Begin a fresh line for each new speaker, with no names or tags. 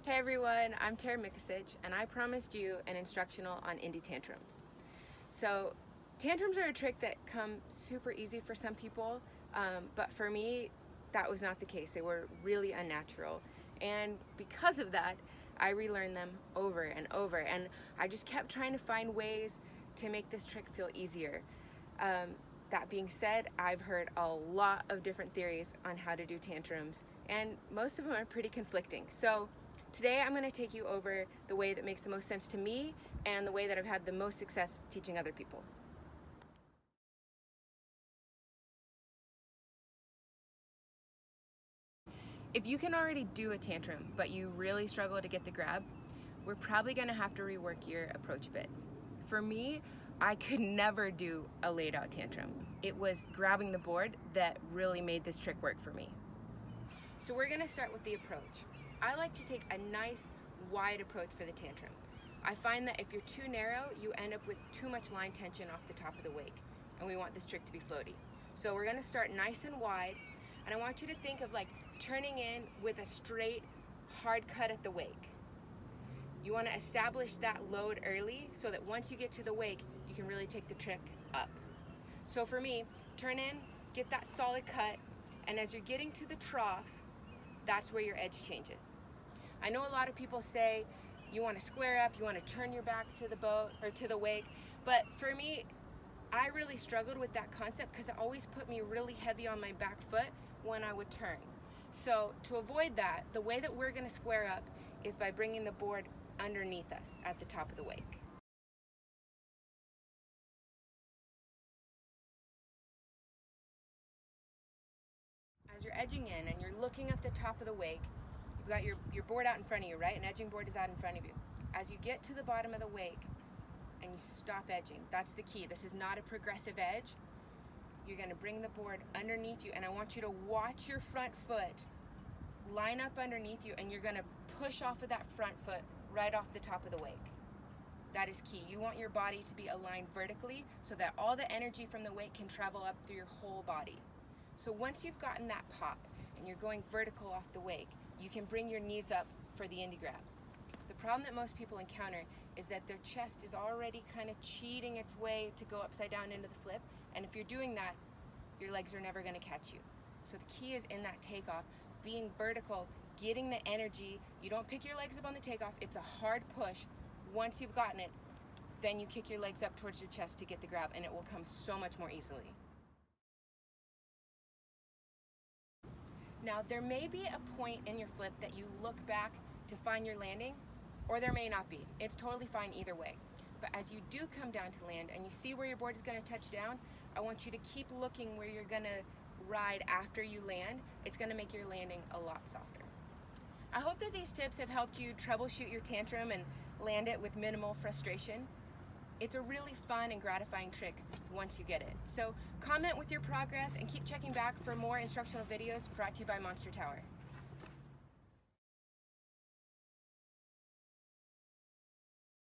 Hey everyone, I'm Tara Mikasic, and I promised you an instructional on Indy tantrums. So tantrums are a trick that come super easy for some people, but for me that was not the case. They were really unnatural, and because of that I relearned them over and over, and I just kept trying to find ways to make this trick feel easier. That being said, I've heard a lot of different theories on how to do tantrums, and most of them are pretty conflicting. So today I'm going to take you over the way that makes the most sense to me and the way that I've had the most success teaching other people. If you can already do a tantrum, but you really struggle to get the grab, we're probably going to have to rework your approach a bit. For me, I could never do a laid out tantrum. It was grabbing the board that really made this trick work for me. So we're going to start with the approach. I like to take a nice wide approach for the tantrum. I find that if you're too narrow, you end up with too much line tension off the top of the wake, and we want this trick to be floaty. So we're going to start nice and wide, and I want you to think of like turning in with a straight, hard cut at the wake. You want to establish that load early so that once you get to the wake, you can really take the trick up. So for me, turn in, get that solid cut, and as you're getting to the trough, that's where your edge changes. I know a lot of people say you want to square up, you want to turn your back to the boat or to the wake, but for me, I really struggled with that concept because it always put me really heavy on my back foot when I would turn. So to avoid that, the way that we're going to square up is by bringing the board underneath us at the top of the wake. As you're edging in and you're looking at the top of the wake, you've got your board out in front of you, right? An edging board is out in front of you. As you get to the bottom of the wake and you stop edging, that's the key. This is not a progressive edge. You're going to bring the board underneath you, and I want you to watch your front foot line up underneath you, and you're going to push off of that front foot right off the top of the wake. That is key. You want your body to be aligned vertically so that all the energy from the wake can travel up through your whole body. So once you've gotten that pop and you're going vertical off the wake, you can bring your knees up for the Indy grab. The problem that most people encounter is that their chest is already kind of cheating its way to go upside down into the flip, and if you're doing that, your legs are never going to catch you. So the key is in that takeoff, being vertical, getting the energy. You don't pick your legs up on the takeoff, it's a hard push. Once you've gotten it, then you kick your legs up towards your chest to get the grab, and it will come so much more easily. Now, there may be a point in your flip that you look back to find your landing, or there may not be. It's totally fine either way. But as you do come down to land and you see where your board is going to touch down, I want you to keep looking where you're going to ride after you land. It's going to make your landing a lot softer. I hope that these tips have helped you troubleshoot your tantrum and land it with minimal frustration. It's a really fun and gratifying trick once you get it. So comment with your progress and keep checking back for more instructional videos brought to you by Monster Tower.